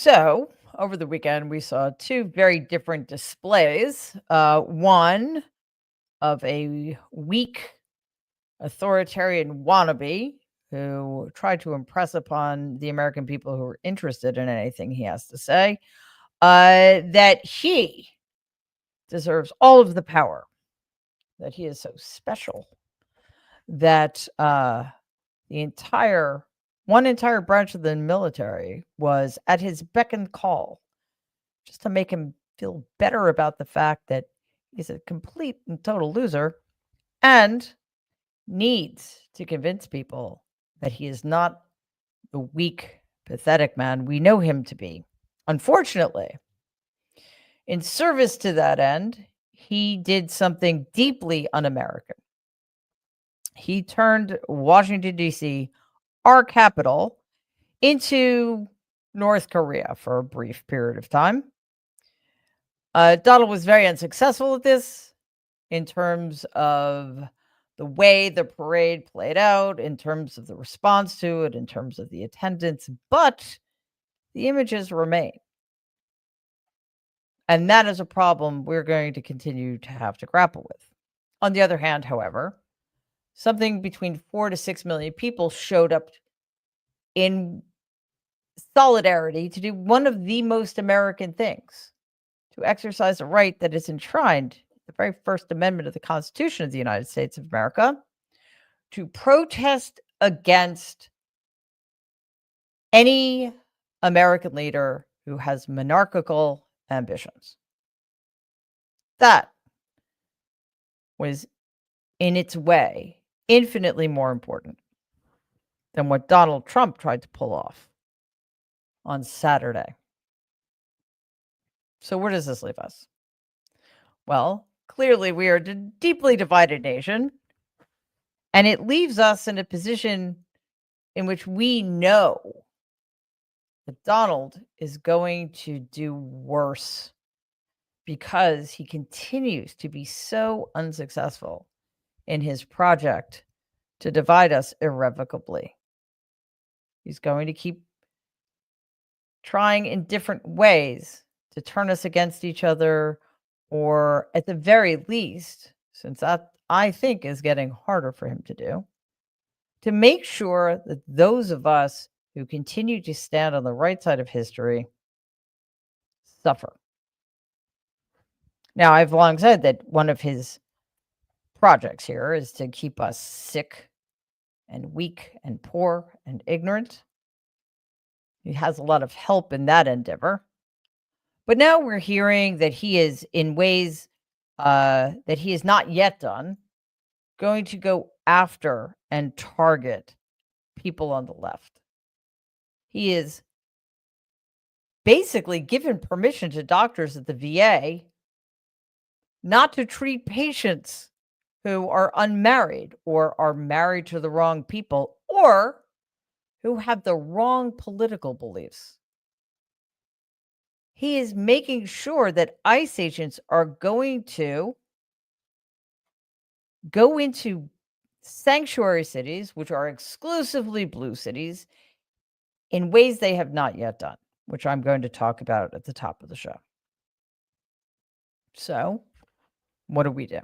So, over the weekend, we saw two very different displays. One of a weak authoritarian wannabe who tried to impress upon the American people who were interested in anything he has to say that he deserves all of the power, that he is so special, that the entire branch of the military was at his beck and call just to make him feel better about the fact that he's a complete and total loser and needs to convince people that he is not the weak, pathetic man we know him to be. Unfortunately, in service to that end, he did something deeply un American. He turned Washington, D.C., our capital, into North Korea for a brief period of time. Donald was very unsuccessful at this in terms of the way the parade played out, in terms of the response to it, in terms of the attendance, but the images remain. And that is a problem we're going to continue to have to grapple with. On the other hand, however, something between 4 to 6 million people showed up in solidarity to do one of the most American things, to exercise a right that is enshrined in the very First Amendment of the Constitution of the United States of America, to protest against any American leader who has monarchical ambitions. That was, in its way, infinitely more important than what Donald Trump tried to pull off on Saturday. So, where does this leave us? Well, clearly, we are a deeply divided nation, and it leaves us in a position in which we know that Donald is going to do worse because he continues to be so unsuccessful in his project to divide us irrevocably. He's going to keep trying in different ways to turn us against each other, or at the very least, since that I think is getting harder for him to do, to make sure that those of us who continue to stand on the right side of history suffer. Now, I've long said that one of his projects here is to keep us sick and weak and poor and ignorant. He has a lot of help in that endeavor. But now we're hearing that he is, in ways that he has not yet done, going to go after and target people on the left. He is basically given permission to doctors at the VA not to treat patients who are unmarried or are married to the wrong people or who have the wrong political beliefs. He is making sure that ICE agents are going to go into sanctuary cities, which are exclusively blue cities, in ways they have not yet done, which I'm going to talk about at the top of the show. So, what do?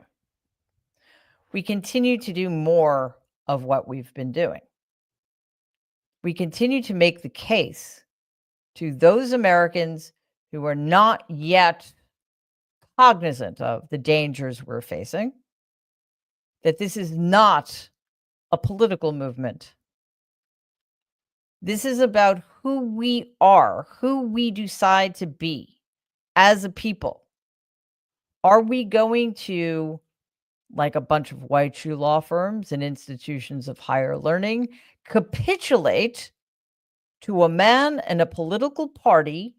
We continue to do more of what we've been doing. We continue to make the case to those Americans who are not yet cognizant of the dangers we're facing, that this is not a political movement. This is about who we are, who we decide to be as a people. Are we going to, like a bunch of white shoe law firms and institutions of higher learning, capitulate to a man and a political party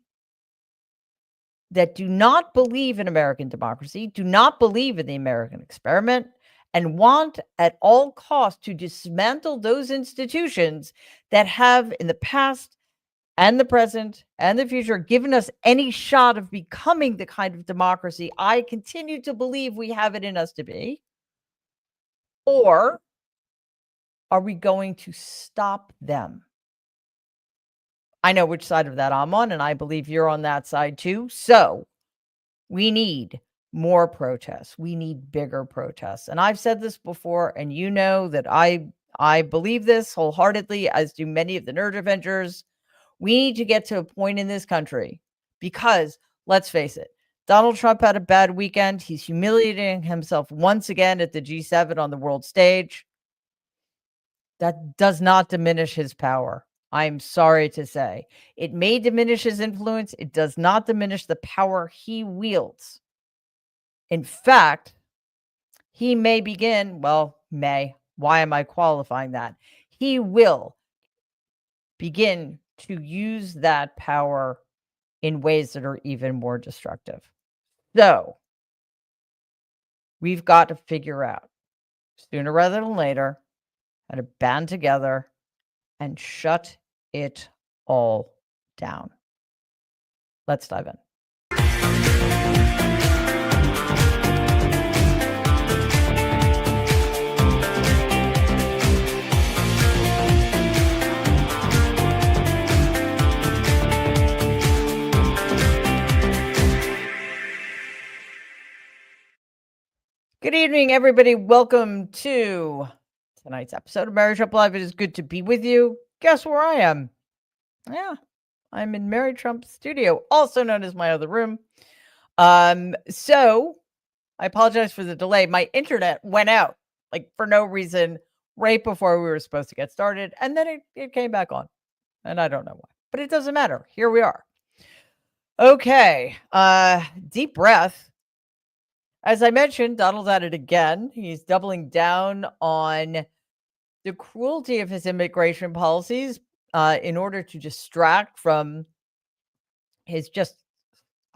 that do not believe in American democracy, do not believe in the American experiment, and want at all costs to dismantle those institutions that have, in the past and the present and the future, given us any shot of becoming the kind of democracy I continue to believe we have it in us to be? Or are we going to stop them? I know which side of that I'm on, and I believe you're on that side too. So we need more protests. We need bigger protests. And I've said this before, and you know that I believe this wholeheartedly, as do many of the Nerd Avengers. We need to get to a point in this country because, let's face it, Donald Trump had a bad weekend. He's humiliating himself once again at the G7 on the world stage. That does not diminish his power. I'm sorry to say. It may diminish his influence. It does not diminish the power he wields. In fact, he may begin, why am I qualifying that? He will begin to use that power in ways that are even more destructive. So we've got to figure out sooner rather than later how to band together and shut it all down. Let's dive in. Good evening, everybody. Welcome to tonight's episode of Mary Trump Live. It is good to be with you. Guess where I am? Yeah, I'm in Mary Trump's studio, also known as my other room. So I apologize for the delay. My internet went out like for no reason right before we were supposed to get started, and then it came back on, and I don't know why, but it doesn't matter. Here we are. Okay, deep breath. As I mentioned, Donald's at it again. He's doubling down on the cruelty of his immigration policies in order to distract from his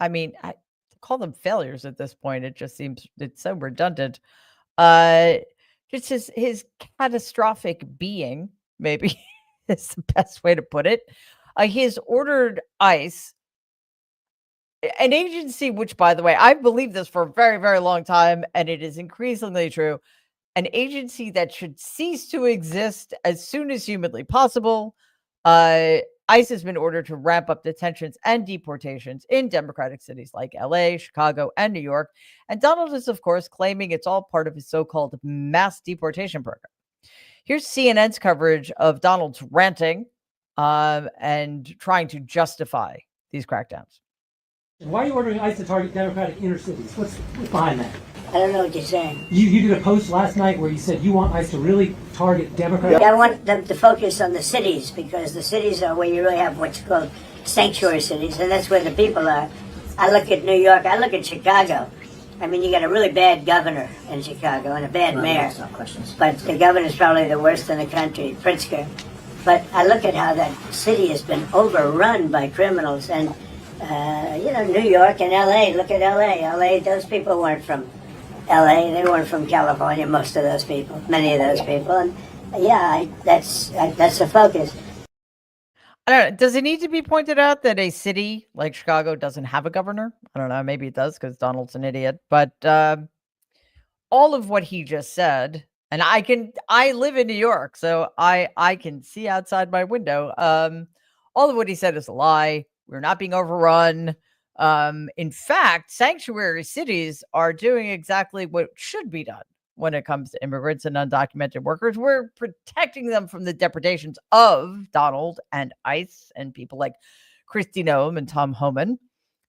I call them failures at this point. It just seems it's so redundant. Just his catastrophic being, maybe is the best way to put it. He has ordered ICE, an agency which, by the way, I've believed this for a very, very long time, and it is increasingly true, an agency that should cease to exist as soon as humanly possible. ICE has been ordered to ramp up detentions and deportations in Democratic cities like LA, Chicago, and New York. And Donald is, of course, claiming it's all part of his so-called mass deportation program. Here's CNN's coverage of Donald's ranting and trying to justify these crackdowns. Why are you ordering ICE to target Democratic inner cities? What's behind that? I don't know what you're saying. You did a post last night where you said you want ICE to really target Democratic. I want them to focus on the cities because the cities are where you really have what's called sanctuary cities, and that's where the people are. I look at New York. I look at Chicago. I mean, you got a really bad governor in Chicago and a bad mayor. That's not questions. But the governor's probably the worst in the country, Pritzker. But I look at how that city has been overrun by criminals, and New York and LA. Look at LA. LA, those people weren't from LA. They weren't from California, most of those people, many of those people. And that's the focus. I don't know. Does it need to be pointed out that a city like Chicago doesn't have a governor? I don't know. Maybe it does because Donald's an idiot. But all of what he just said, and I live in New York, so I can see outside my window. All of what he said is a lie. We're not being overrun. In fact, sanctuary cities are doing exactly what should be done when it comes to immigrants and undocumented workers. We're protecting them from the depredations of Donald and ICE and people like Kristi Noem and Tom Homan.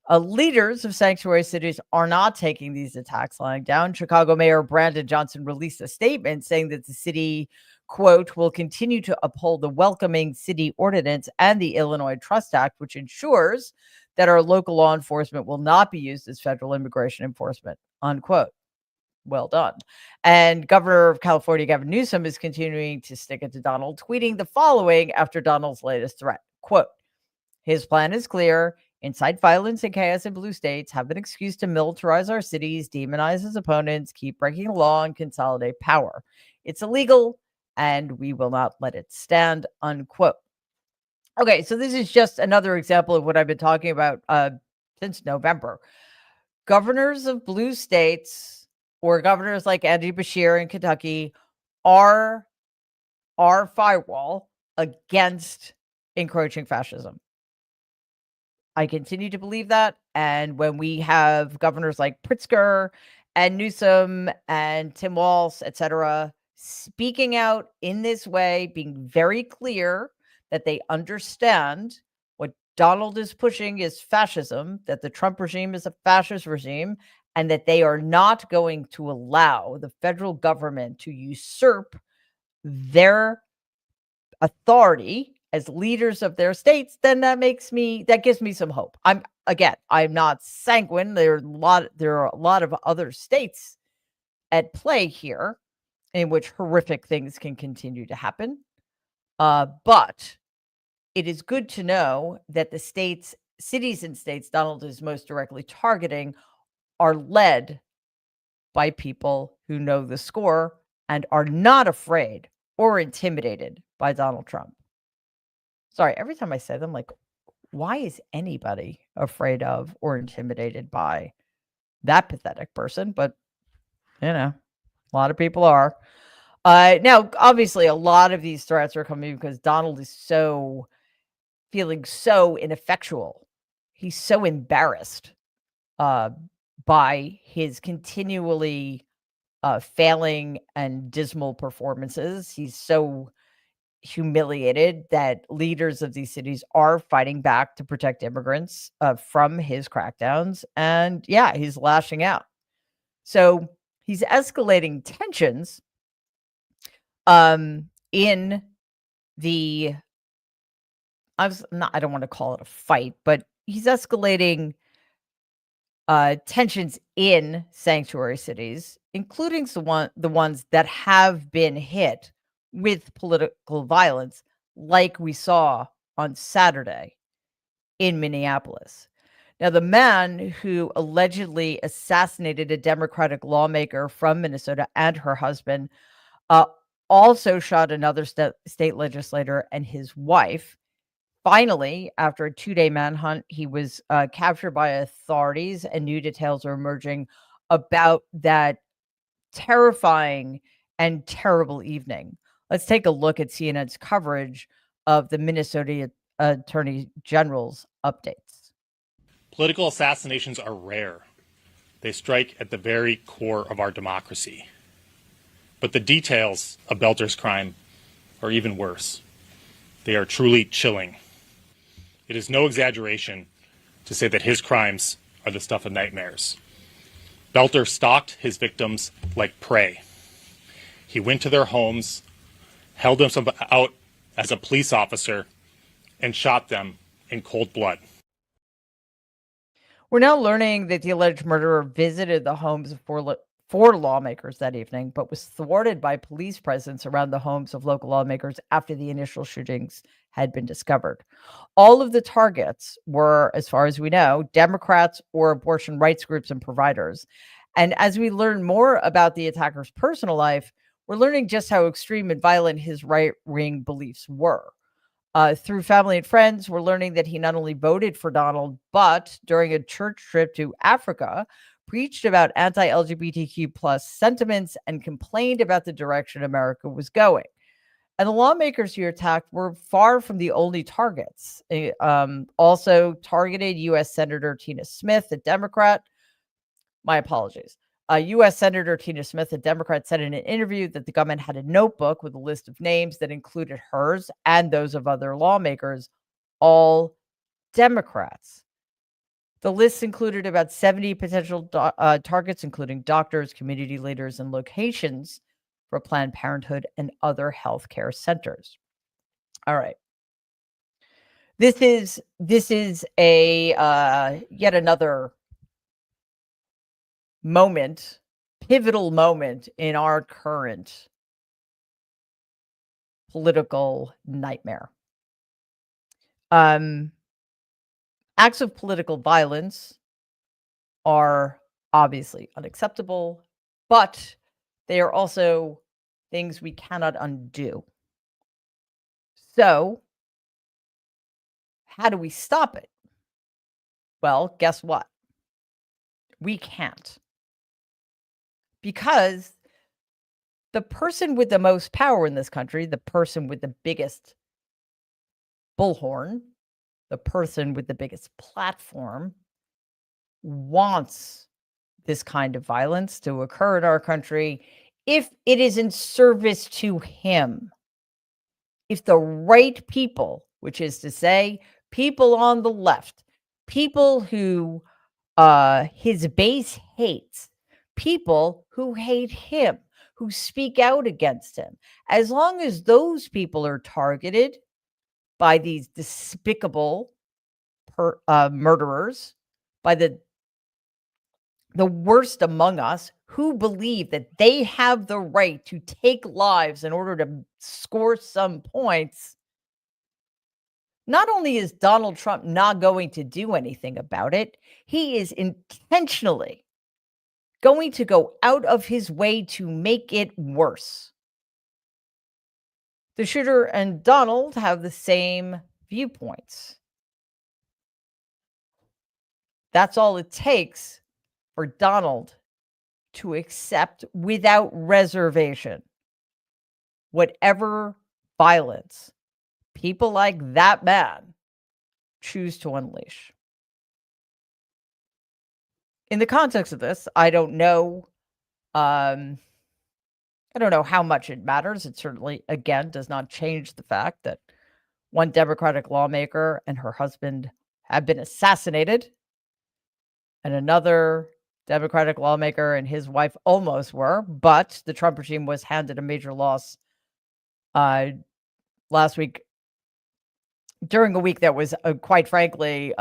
Leaders of sanctuary cities are not taking these attacks lying down. Chicago Mayor Brandon Johnson released a statement saying that the city, quote, will continue to uphold the Welcoming City Ordinance and the Illinois Trust Act, which ensures that our local law enforcement will not be used as federal immigration enforcement, unquote. Well done. And Governor of California, Gavin Newsom, is continuing to stick it to Donald, tweeting the following after Donald's latest threat, quote, his plan is clear. Incite violence and chaos in blue states, have an excuse to militarize our cities, demonize his opponents, keep breaking the law, and consolidate power. It's illegal, and we will not let it stand, unquote. Okay, so this is just another example of what I've been talking about since November. Governors of blue states or governors like Andy Beshear in Kentucky are our firewall against encroaching fascism. I continue to believe that. And when we have governors like Pritzker and Newsom and Tim Walz, et cetera, speaking out in this way, being very clear that they understand what Donald is pushing is fascism, that the Trump regime is a fascist regime, and that they are not going to allow the federal government to usurp their authority as leaders of their states, then that gives me some hope. I'm not sanguine. There are a lot of other states at play here in which horrific things can continue to happen. But it is good to know that the cities and states Donald is most directly targeting are led by people who know the score and are not afraid or intimidated by Donald Trump. Sorry, every time I say them, like, why is anybody afraid of or intimidated by that pathetic person? But, a lot of people are. Now, obviously, a lot of these threats are coming because Donald is feeling so ineffectual. He's so embarrassed by his continually failing and dismal performances. He's so humiliated that leaders of these cities are fighting back to protect immigrants from his crackdowns. And yeah, he's lashing out. So he's escalating tensions in the I don't want to call it a fight, but he's escalating tensions in sanctuary cities, including the ones that have been hit with political violence, like we saw on Saturday in Minneapolis. Now, the man who allegedly assassinated a Democratic lawmaker from Minnesota and her husband also shot another state legislator and his wife. Finally, after a 2-day manhunt, he was captured by authorities, and new details are emerging about that terrifying and terrible evening. Let's take a look at CNN's coverage of the Minnesota Attorney General's updates. Political assassinations are rare. They strike at the very core of our democracy. But the details of Belter's crime are even worse. They are truly chilling. It is no exaggeration to say that his crimes are the stuff of nightmares. Belter stalked his victims like prey. He went to their homes, held them out as a police officer, and shot them in cold blood. We're now learning that the alleged murderer visited the homes of four lawmakers that evening, but was thwarted by police presence around the homes of local lawmakers after the initial shootings had been discovered. All of the targets were, as far as we know, Democrats or abortion rights groups and providers. And as we learn more about the attacker's personal life, we're learning just how extreme and violent his right-wing beliefs were. Through family and friends, we're learning that he not only voted for Donald, but during a church trip to Africa, preached about anti-LGBTQ plus sentiments and complained about the direction America was going. And the lawmakers who attacked were far from the only targets. Also targeted U.S. Senator Tina Smith, a Democrat. My apologies. U.S. Senator Tina Smith, a Democrat, said in an interview that the government had a notebook with a list of names that included hers and those of other lawmakers, all Democrats. The list included about 70 potential targets, including doctors, community leaders, and locations for Planned Parenthood and other healthcare centers. All right. This is a yet another pivotal moment in our current political nightmare. Acts of political violence are obviously unacceptable, but they are also things we cannot undo. So, how do we stop it? Well, guess what? We can't. Because the person with the most power in this country, the person with the biggest bullhorn, the person with the biggest platform, wants this kind of violence to occur in our country if it is in service to him. If the right people, which is to say, people on the left, people who his base hates, people who hate him, who speak out against him, as long as those people are targeted by these despicable murderers, by the worst among us, who believe that they have the right to take lives in order to score some points, not only is Donald Trump not going to do anything about it, he is intentionally going to go out of his way to make it worse. The shooter and Donald have the same viewpoints. That's all it takes for Donald to accept without reservation whatever violence people like that man choose to unleash. In the context of this, I don't know how much it matters. It certainly, again, does not change the fact that one Democratic lawmaker and her husband have been assassinated, and another Democratic lawmaker and his wife almost were, but the Trump regime was handed a major loss last week during a week that was, quite frankly,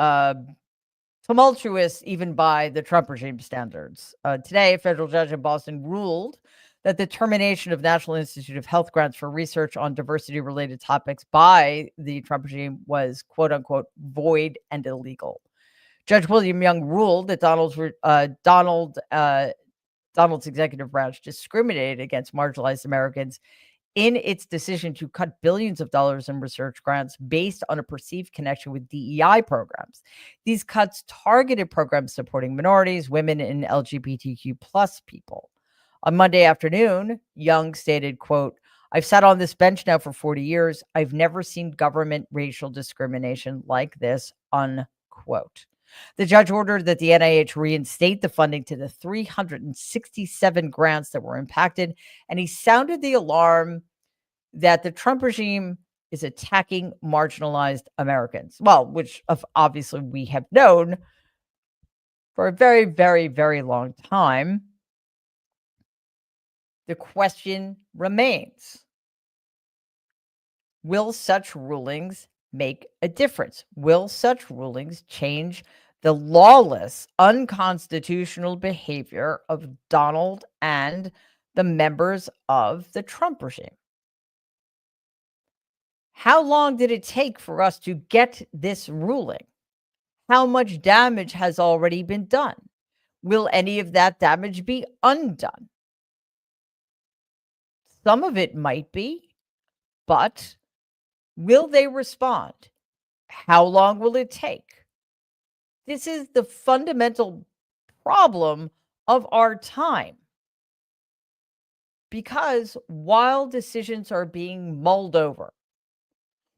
tumultuous even by the Trump regime standards. Today, a federal judge in Boston ruled that the termination of National Institute of Health grants for research on diversity-related topics by the Trump regime was, quote unquote, void and illegal. Judge William Young ruled that Donald's executive branch discriminated against marginalized Americans in its decision to cut billions of dollars in research grants based on a perceived connection with DEI programs. These cuts targeted programs supporting minorities, women, and LGBTQ plus people. On Monday afternoon, Young stated, quote, "I've sat on this bench now for 40 years. I've never seen government racial discrimination like this," unquote. The judge ordered that the NIH reinstate the funding to the 367 grants that were impacted, and he sounded the alarm that the Trump regime is attacking marginalized Americans. Well, which obviously we have known for a very, very, very long time. The question remains, will such rulings make a difference? Will such rulings change the lawless, unconstitutional behavior of Donald and the members of the Trump regime? How long did it take for us to get this ruling? How much damage has already been done? Will any of that damage be undone? Some of it might be, but will they respond? How long will it take? This is the fundamental problem of our time. Because while decisions are being mulled over,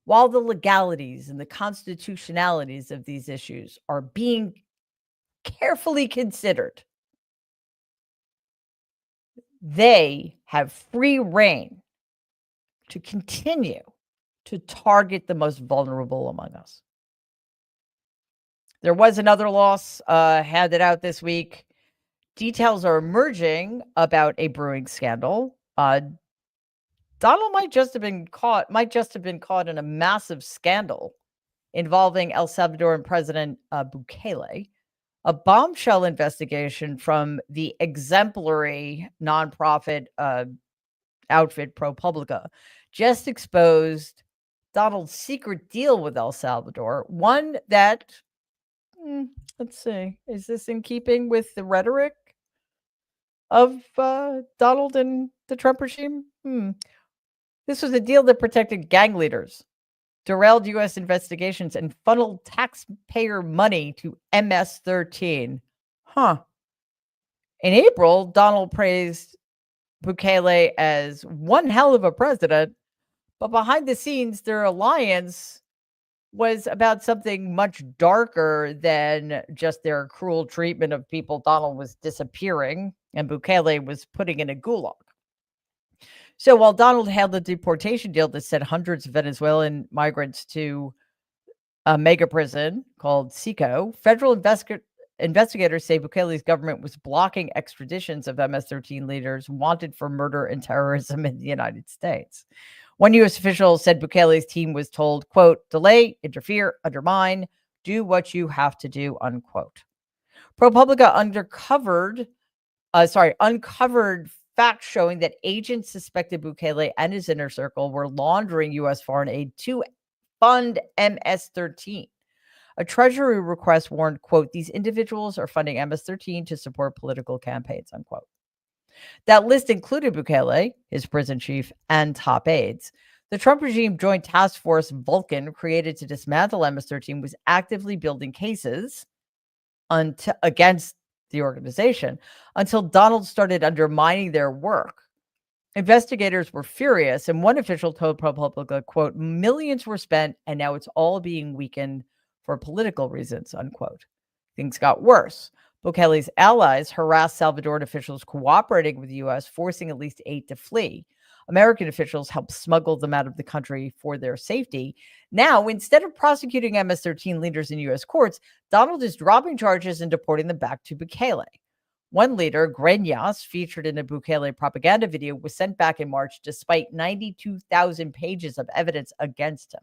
while the legalities and the constitutionalities of these issues are being carefully considered, they have free rein to continue to target the most vulnerable among us. There was another loss handed out this week. Details are emerging about a brewing scandal. Donald might just have been caught in a massive scandal involving El Salvador President Bukele. A bombshell investigation from the exemplary nonprofit outfit ProPublica just exposed Donald's secret deal with El Salvador, one that, let's see, is this in keeping with the rhetoric of Donald and the Trump regime? This was a deal that protected gang leaders, derailed U.S. investigations, and funneled taxpayer money to MS-13. In April, Donald praised Bukele as one hell of a president, but behind the scenes, their alliance was about something much darker than just their cruel treatment of people. Donald was disappearing and Bukele was putting in a gulag. So while Donald held a deportation deal that sent hundreds of Venezuelan migrants to a mega prison called Seco, federal investigators say Bukele's government was blocking extraditions of MS-13 leaders wanted for murder and terrorism in the United States. One U.S. official said Bukele's team was told, quote, delay, interfere, undermine, do what you have to do, unquote. ProPublica uncovered facts showing that agents suspected Bukele and his inner circle were laundering U.S. foreign aid to fund MS-13. A Treasury request warned, quote, these individuals are funding MS-13 to support political campaigns, unquote. That list included Bukele, his prison chief, and top aides. The Trump regime Joint Task Force Vulcan, created to dismantle MS-13, was actively building cases against the organization until Donald started undermining their work. Investigators were furious, and one official told ProPublica, quote, millions were spent, and now it's all being weakened for political reasons, unquote. Things got worse. Bukele's allies harassed Salvadoran officials cooperating with the U.S., forcing at least 8 to flee. American officials helped smuggle them out of the country for their safety. Now, instead of prosecuting MS-13 leaders in U.S. courts, Donald is dropping charges and deporting them back to Bukele. One leader, Greñas, featured in a Bukele propaganda video, was sent back in March despite 92,000 pages of evidence against him.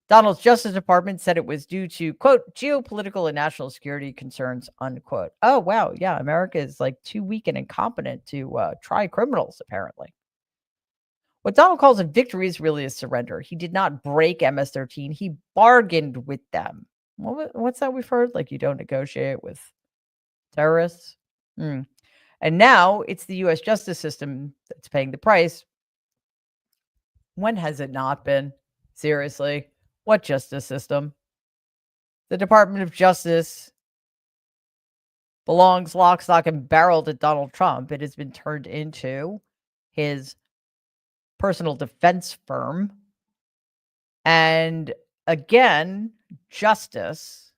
Donald's Justice Department said it was due to, quote, geopolitical and national security concerns, unquote. Oh, wow. Yeah, America is like too weak and incompetent to try criminals, apparently. What Donald calls a victory is really a surrender. He did not break MS-13. He bargained with them. What's that we've heard? Like you don't negotiate with terrorists. And now it's the U.S. justice system that's paying the price. When has it not been? Seriously, what justice system? The Department of Justice belongs lock, stock, and barrel to Donald Trump. It has been turned into his personal defense firm. And again, justice,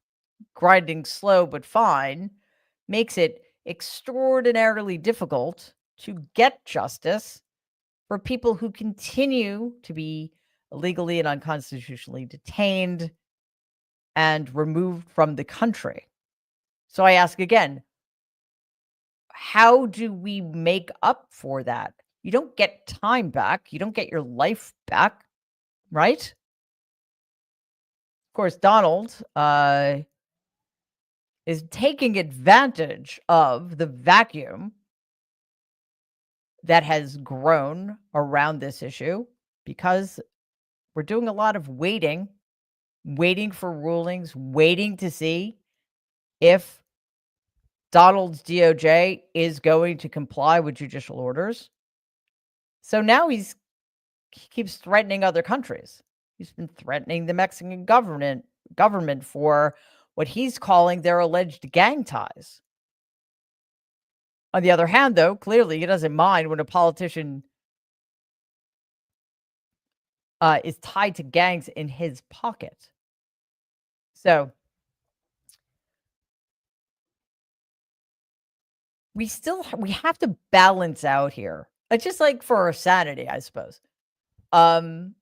grinding slow but fine, makes it extraordinarily difficult to get justice for people who continue to be illegally and unconstitutionally detained and removed from the country. So I ask again, how do we make up for that? You don't get time back. You don't get your life back, right? Of course, Donald is taking advantage of the vacuum that has grown around this issue because we're doing a lot of waiting for rulings, waiting to see if Donald's DOJ is going to comply with judicial orders. So now he keeps threatening other countries. He's been threatening the Mexican government for what he's calling their alleged gang ties. On the other hand, though, clearly he doesn't mind when a politician is tied to gangs in his pocket. So we have to balance out here. It's just like for our sanity, I suppose. The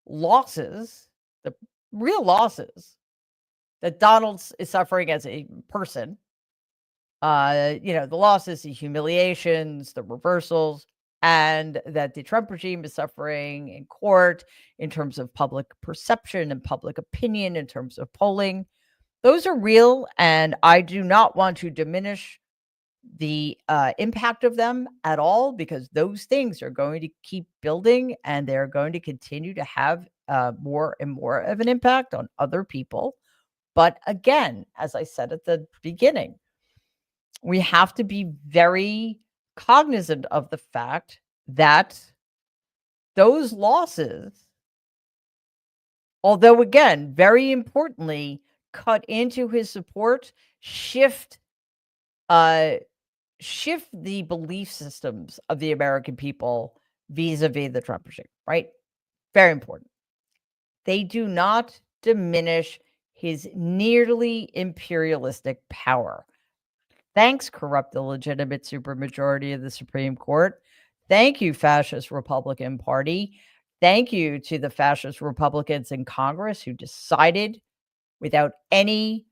losses, the real losses that Donald is suffering as a person, the losses, the humiliations, the reversals, and that the Trump regime is suffering in court in terms of public perception and public opinion, in terms of polling. Those are real, and I do not want to diminish the impact of them at all, because those things are going to keep building and they're going to continue to have more and more of an impact on other people. But again, as I said at the beginning, we have to be very cognizant of the fact that those losses, although again, very importantly, cut into his support, shift the belief systems of the American people vis-a-vis the Trump regime, right? Very important. They do not diminish his nearly imperialistic power. Thanks, corrupt illegitimate supermajority of the Supreme Court. Thank you, fascist Republican Party. Thank you to the fascist Republicans in Congress who decided without any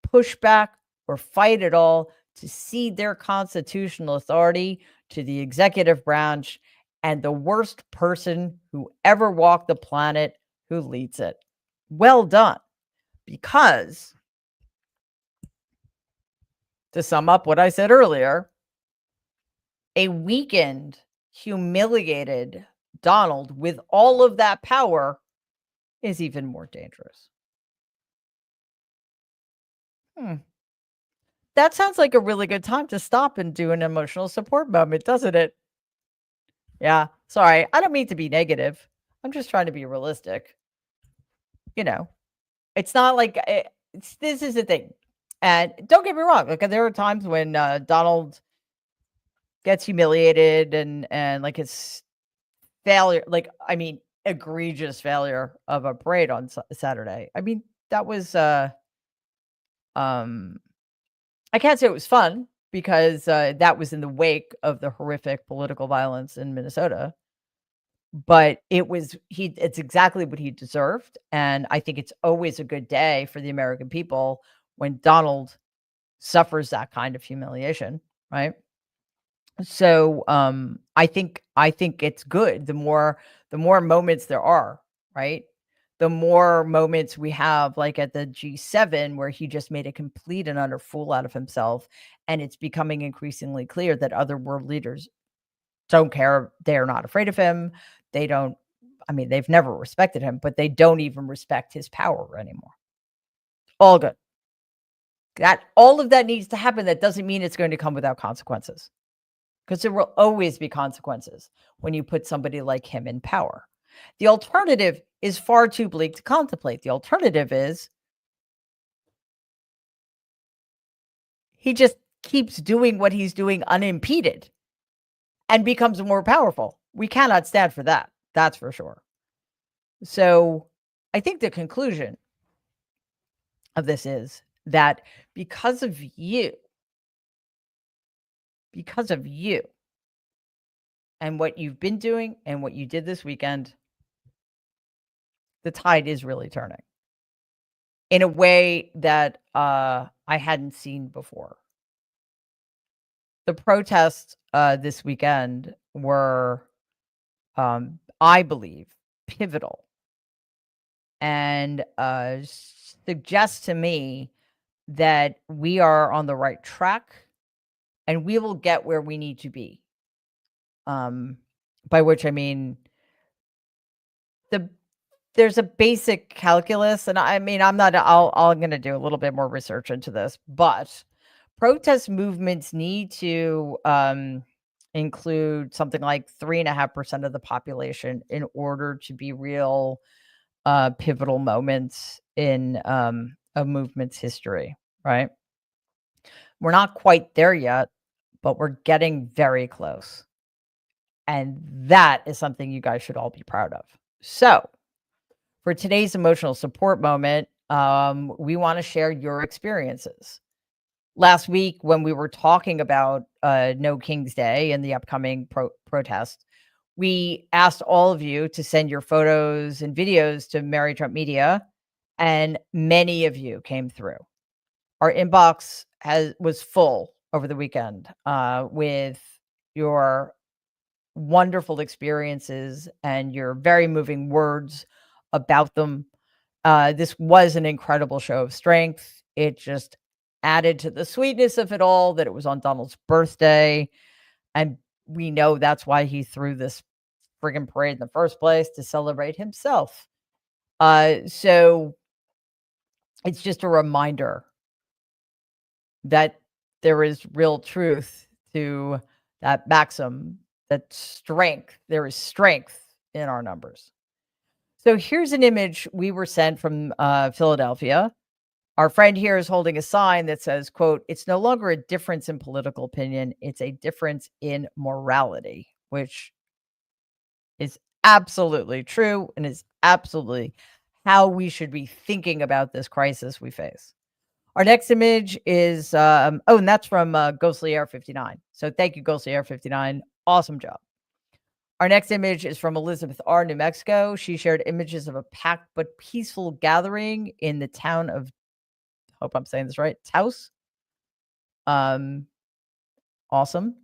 pushback or fight at all to cede their constitutional authority to the executive branch and the worst person who ever walked the planet who leads it. Well done. Because, to sum up what I said earlier, a weakened, humiliated Donald with all of that power is even more dangerous. That sounds like a really good time to stop and do an emotional support moment, doesn't it? Yeah, sorry. I don't mean to be negative. I'm just trying to be realistic. You know, it's not like this is the thing. And don't get me wrong. Like there are times when Donald gets humiliated and like his failure, like, I mean, egregious failure of a parade on Saturday. I mean, that was I can't say it was fun because that was in the wake of the horrific political violence in Minnesota. But it's exactly what he deserved. And I think it's always a good day for the American people when Donald suffers that kind of humiliation, right? So I think it's good. The more moments there are, right? The more moments we have, like at the G7, where he just made a complete and utter fool out of himself. And it's becoming increasingly clear that other world leaders don't care. They're not afraid of him. They don't, I mean, they've never respected him, but they don't even respect his power anymore. All good. All of that needs to happen. That doesn't mean it's going to come without consequences, because there will always be consequences when you put somebody like him in power. The alternative is far too bleak to contemplate. The alternative is he just keeps doing what he's doing unimpeded and becomes more powerful. We cannot stand for that. That's for sure. So I think the conclusion of this is that because of you and what you've been doing and what you did this weekend, the tide is really turning in a way that I hadn't seen before. The protests this weekend were, I believe, pivotal and suggest to me that we are on the right track and we will get where we need to be. By which I mean there's a basic calculus, and I mean I'm going to do a little bit more research into this, but protest movements need to include something like 3.5% of the population in order to be real pivotal moments in a movement's history, right? We're not quite there yet, but we're getting very close. And that is something you guys should all be proud of. So for today's emotional support moment, we want to share your experiences. Last week, when we were talking about No King's Day and the upcoming protest, we asked all of you to send your photos and videos to Mary Trump Media, and many of you came through. Our inbox was full over the weekend with your wonderful experiences and your very moving words about them. This was an incredible show of strength. It just added to the sweetness of it all that it was on Donald's birthday. And we know that's why he threw this friggin' parade in the first place, to celebrate himself. So it's just a reminder that there is real truth to that maxim, that there is strength in our numbers. So here's an image we were sent from Philadelphia. Our friend here is holding a sign that says, quote, "It's no longer a difference in political opinion. It's a difference in morality," which is absolutely true and is absolutely how we should be thinking about this crisis we face. Our next image is, and that's from Ghostly Air 59. So thank you, Ghostly Air 59. Awesome job. Our next image is from Elizabeth R., New Mexico. She shared images of a packed but peaceful gathering in the town of, hope I'm saying this right, Taos. Awesome.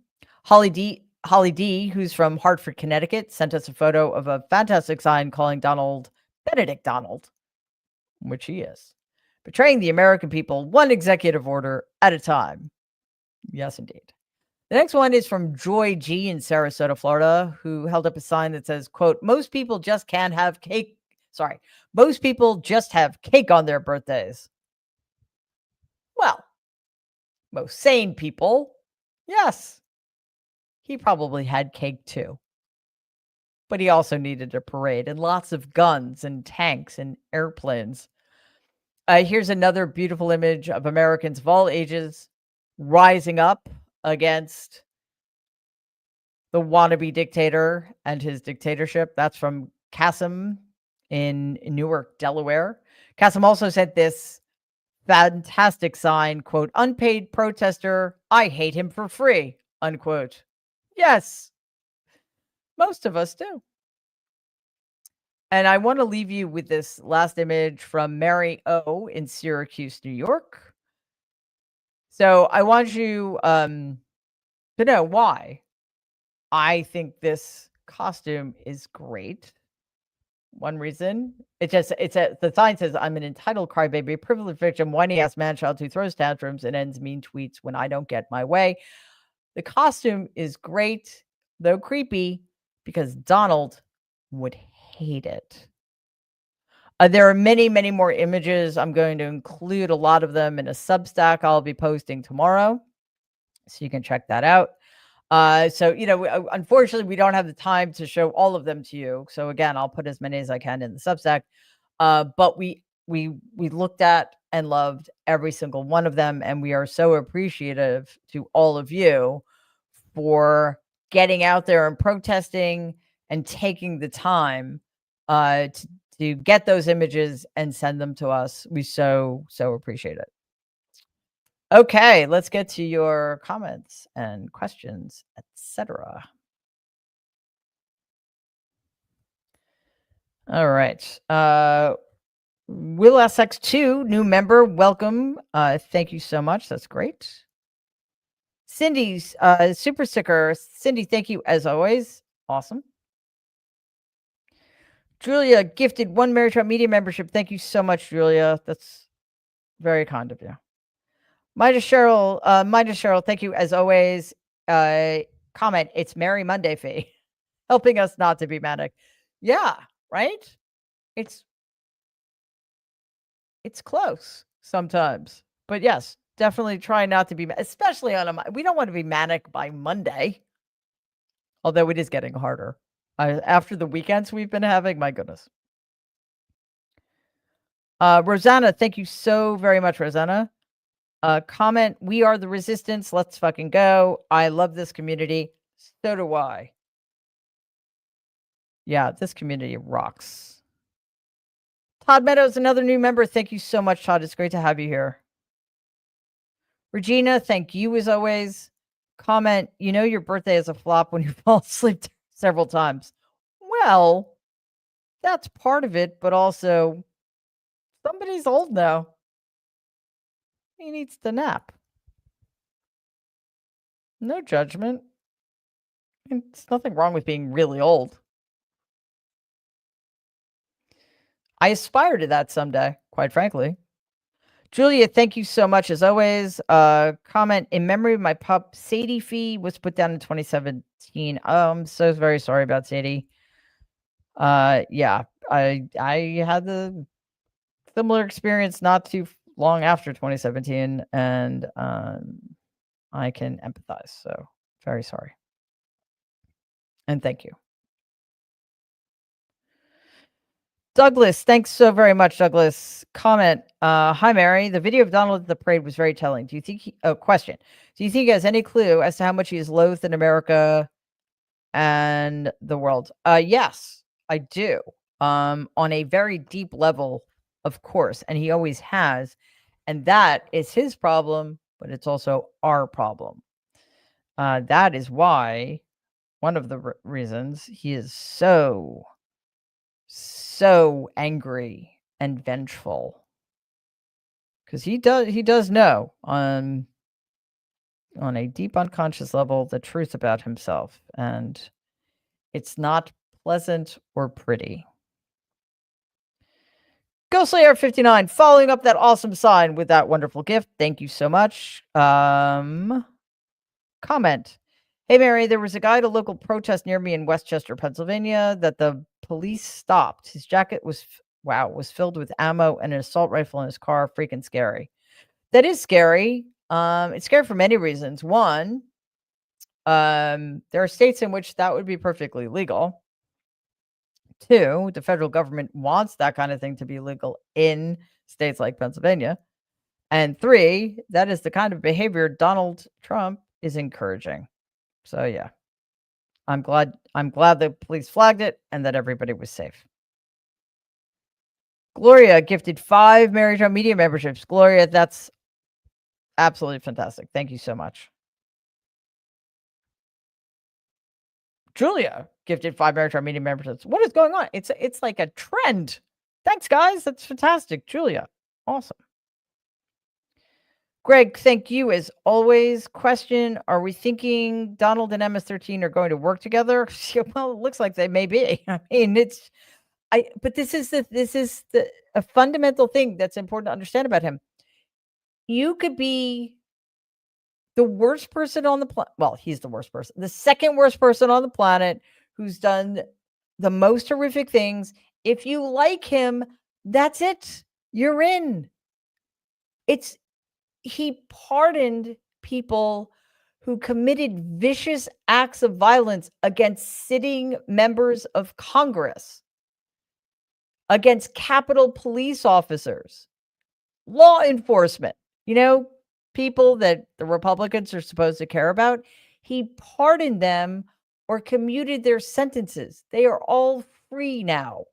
Holly D, who's from Hartford, Connecticut, sent us a photo of a fantastic sign calling Donald Benedict Donald, which he is, betraying the American people one executive order at a time. Yes, indeed. The next one is from Joy G in Sarasota, Florida, who held up a sign that says, quote, most people just can't have cake. Sorry, most people just have cake on their birthdays. Well, most sane people, yes. He probably had cake too. But he also needed a parade and lots of guns and tanks and airplanes. Here's another beautiful image of Americans of all ages rising up against the wannabe dictator and his dictatorship. That's from Kasim in Newark, Delaware. Kasim also sent this fantastic sign, quote, unpaid protester, I hate him for free, unquote. Yes, most of us do. And I want to leave you with this last image from Mary O in Syracuse, New York. So I want you to know why I think this costume is great. One reason, the sign says, I'm an entitled crybaby, privileged victim, whiny ass man-child who throws tantrums and ends mean tweets when I don't get my way. The costume is great, though creepy, because Donald would hate it. There are many, many more images. I'm going to include a lot of them in a Substack I'll be posting tomorrow, so you can check that out. So, unfortunately, we don't have the time to show all of them to you. So again, I'll put as many as I can in the Substack. But we looked at and loved every single one of them, and we are so appreciative to all of you for getting out there and protesting and taking the time to get those images and send them to us. We so appreciate it. Okay, let's get to your comments and questions, etc. All right. Will SX2, new member, welcome. Thank you so much. That's great. Cindy's super sticker. Cindy, thank you as always. Awesome. Julia gifted 1 Marriage Trap Media membership. Thank you so much, Julia. That's very kind of you. Midas Cheryl, thank you as always. Comment, it's Merry Monday fee. Helping us not to be manic. Yeah, right? It's close sometimes. But yes, definitely try not to be, especially on we don't want to be manic by Monday. Although it is getting harder. After the weekends we've been having, my goodness. Rosanna, thank you so very much, Rosanna. Comment, we are the resistance. Let's fucking go. I love this community. So do I. Yeah, this community rocks. Todd Meadows, another new member. Thank you so much, Todd. It's great to have you here. Regina, thank you as always. Comment, your birthday is a flop when you fall asleep several times. Well, that's part of it, but also somebody's old now. He needs to nap. No judgment. There's nothing wrong with being really old. I aspire to that someday, quite frankly. Julia, thank you so much as always. Comment, in memory of my pup, Sadie Fee was put down in 2017. I'm so very sorry about Sadie. Yeah, I had the similar experience not too long after 2017, and I can empathize. So very sorry. And thank you. Douglas, thanks so very much, Douglas. Comment, hi, Mary. The video of Donald at the parade was very telling. Do you think question. Do you think he has any clue as to how much he is loathed in America and the world? Yes, I do. on a very deep level, of course, and he always has. And that is his problem, but it's also our problem. That is why one of the reasons he is so angry and vengeful, because he does know on a deep unconscious level the truth about himself, and it's not pleasant or pretty. Ghostlayer 59 following up that awesome sign with that wonderful gift. Thank you so much. Comment. Hey, Mary, there was a guy at a local protest near me in Westchester, Pennsylvania, that the police stopped. His jacket was filled with ammo and an assault rifle in his car. Freaking scary. That is scary. It's scary for many reasons. One, there are states in which that would be perfectly legal. Two, the federal government wants that kind of thing to be legal in states like Pennsylvania. And three, that is the kind of behavior Donald Trump is encouraging. So yeah, I'm glad the police flagged it and that everybody was safe. Gloria gifted 5 Mary Jo Media memberships. Gloria, that's absolutely fantastic. Thank you so much. Julia gifted 5 Mary Jo Media memberships. What is going on? It's like a trend. Thanks, guys. That's fantastic. Julia, awesome. Greg, thank you as always. Question: are we thinking Donald and MS-13 are going to work together? Well, it looks like they may be. I mean, but this is a fundamental thing that's important to understand about him. You could be the worst person on the planet. Well, he's the worst person. The second worst person on the planet who's done the most horrific things. If you like him, that's it. You're in. He pardoned people who committed vicious acts of violence against sitting members of Congress, against Capitol police officers, law enforcement, people that the Republicans are supposed to care about. He pardoned them or commuted their sentences. They are all free now.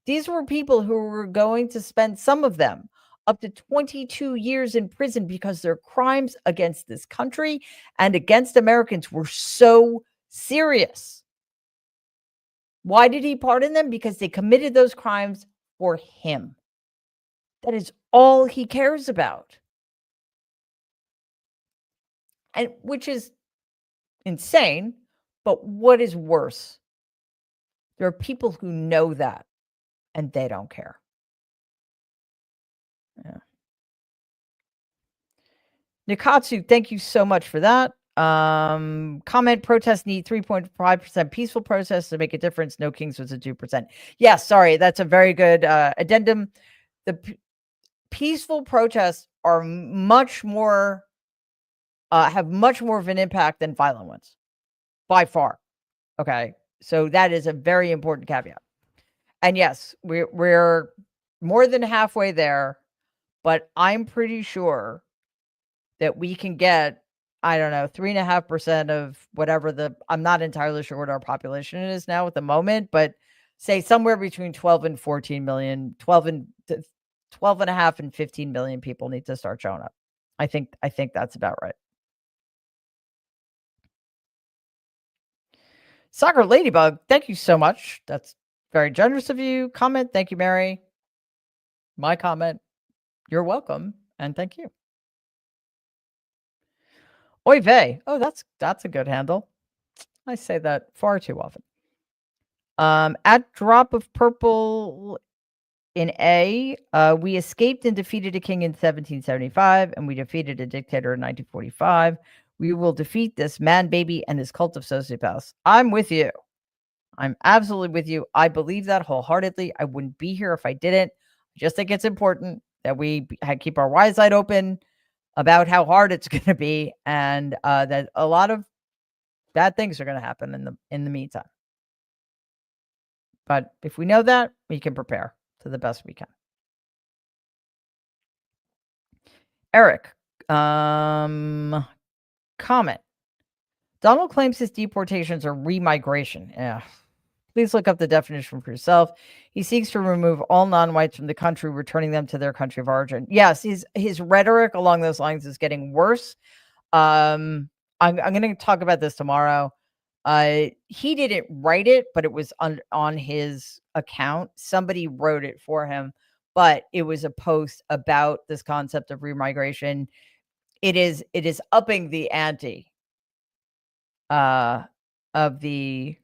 These were people who were going to spend, some of them, up to 22 years in prison because their crimes against this country and against Americans were so serious. Why did he pardon them? Because they committed those crimes for him. That is all he cares about. And which is insane, but what is worse? There are people who know that and they don't care. Yeah. Nikatsu, thank you so much for that. Comment: protests need 3.5% peaceful protests to make a difference. No Kings was a 2%. Yeah, sorry, that's a very good addendum. The peaceful protests are much more have much more of an impact than violent ones, by far. Okay, so that is a very important caveat. And yes, we're more than halfway there, but I'm pretty sure that we can get, I don't know, 3.5% of whatever I'm not entirely sure what our population is now at the moment, but say somewhere between 12 and 14 million, 12 and a half and 15 million people need to start showing up. I think that's about right. Soccer Ladybug, thank you so much. That's very generous of you. Comment, thank you, Mary. My comment, you're welcome, and thank you. Oy vey. Oh, that's a good handle. I say that far too often. At Drop of Purple in A, we escaped and defeated a king in 1775, and we defeated a dictator in 1945. We will defeat this man baby and his cult of sociopaths. I'm with you. I'm absolutely with you. I believe that wholeheartedly. I wouldn't be here if I didn't. I just think it's important that we keep our wise eyed open about how hard it's going to be, and that a lot of bad things are going to happen in the meantime. But if we know that, we can prepare to the best we can. Eric, comment. Donald claims his deportations are remigration. Yeah. Please look up the definition for yourself. He seeks to remove all non-whites from the country, returning them to their country of origin. Yes, his rhetoric along those lines is getting worse. I'm going to talk about this tomorrow. He didn't write it, but it was on his account. Somebody wrote it for him, but it was a post about this concept of remigration. It is upping the ante of the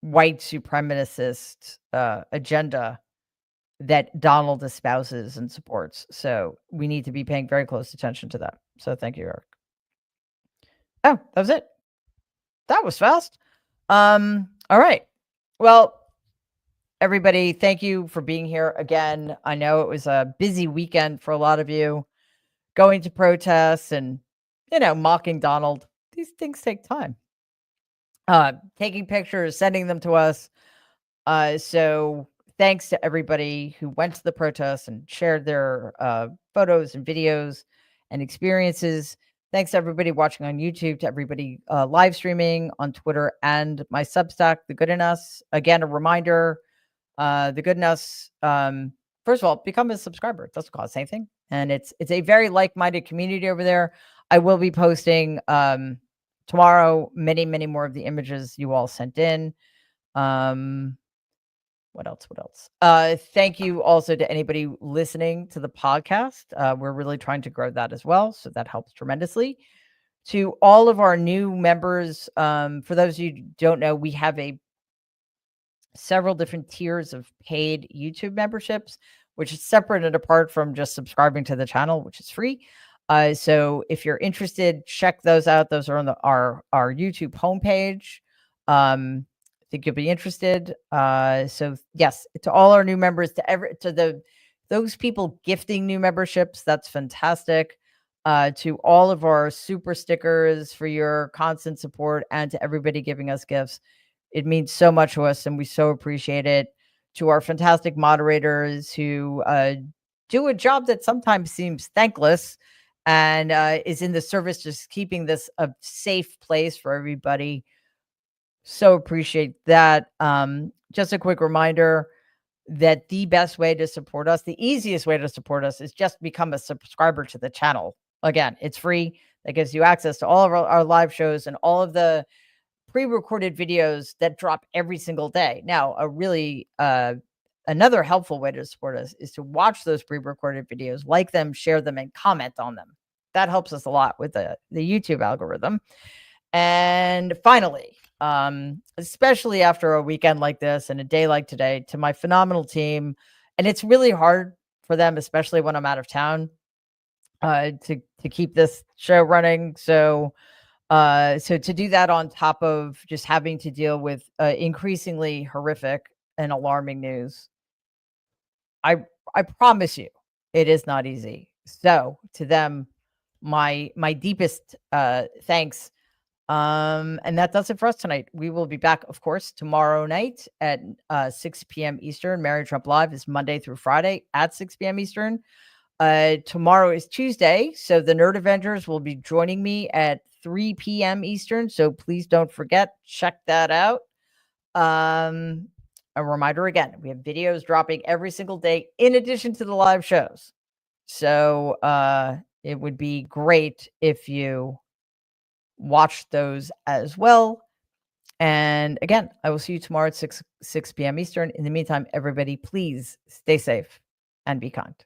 white supremacist agenda that Donald espouses and supports. So we need to be paying very close attention to that. So thank you, Eric. Oh, that was it. That was fast. All right. Well, everybody, thank you for being here again. I know it was a busy weekend for a lot of you, going to protests and, mocking Donald. These things take time. Taking pictures, sending them to us. So thanks to everybody who went to the protests and shared their photos and videos and experiences. Thanks to everybody watching on YouTube, to everybody live streaming on Twitter and my Substack, The Good in Us. Again, a reminder, The Good in Us, first of all, become a subscriber. It doesn't cost anything. And it's a very like-minded community over there. I will be posting tomorrow many, many more of the images you all sent in. What else? Thank you also to anybody listening to the podcast. We're really trying to grow that as well, so that helps tremendously. To all of our new members, for those of you who don't know, we have several different tiers of paid YouTube memberships, which is separate and apart from just subscribing to the channel, which is free. So if you're interested, check those out. Those are on our YouTube homepage. I think you'll be interested. So yes, to all our new members, those people gifting new memberships, that's fantastic. To all of our super stickers for your constant support, and to everybody giving us gifts, it means so much to us, and we so appreciate it. To our fantastic moderators who do a job that sometimes seems thankless and is in the service just keeping this a safe place for everybody. So appreciate that. Just a quick reminder that the best way to support us, the easiest way to support us, is just become a subscriber to the channel. Again, it's free. That gives you access to all of our live shows and all of the pre-recorded videos that drop every single day. Now, another helpful way to support us is to watch those pre-recorded videos, like them, share them, and comment on them. That helps us a lot with the YouTube algorithm. And finally, especially after a weekend like this and a day like today, to my phenomenal team, and it's really hard for them, especially when I'm out of town, to keep this show running. So to do that on top of just having to deal with increasingly horrific and alarming news, I promise you, it is not easy. So to them, my deepest thanks. And that does it for us tonight. We will be back, of course, tomorrow night at 6 p.m. Eastern. Mary Trump Live is Monday through Friday at 6 p.m. Eastern. Tomorrow is Tuesday, so the Nerd Avengers will be joining me at 3 p.m. Eastern. So please don't forget, check that out. A reminder again, we have videos dropping every single day in addition to the live shows. So it would be great if you watch those as well. And again, I will see you tomorrow at 6 p.m. Eastern. In the meantime, everybody, please stay safe and be kind.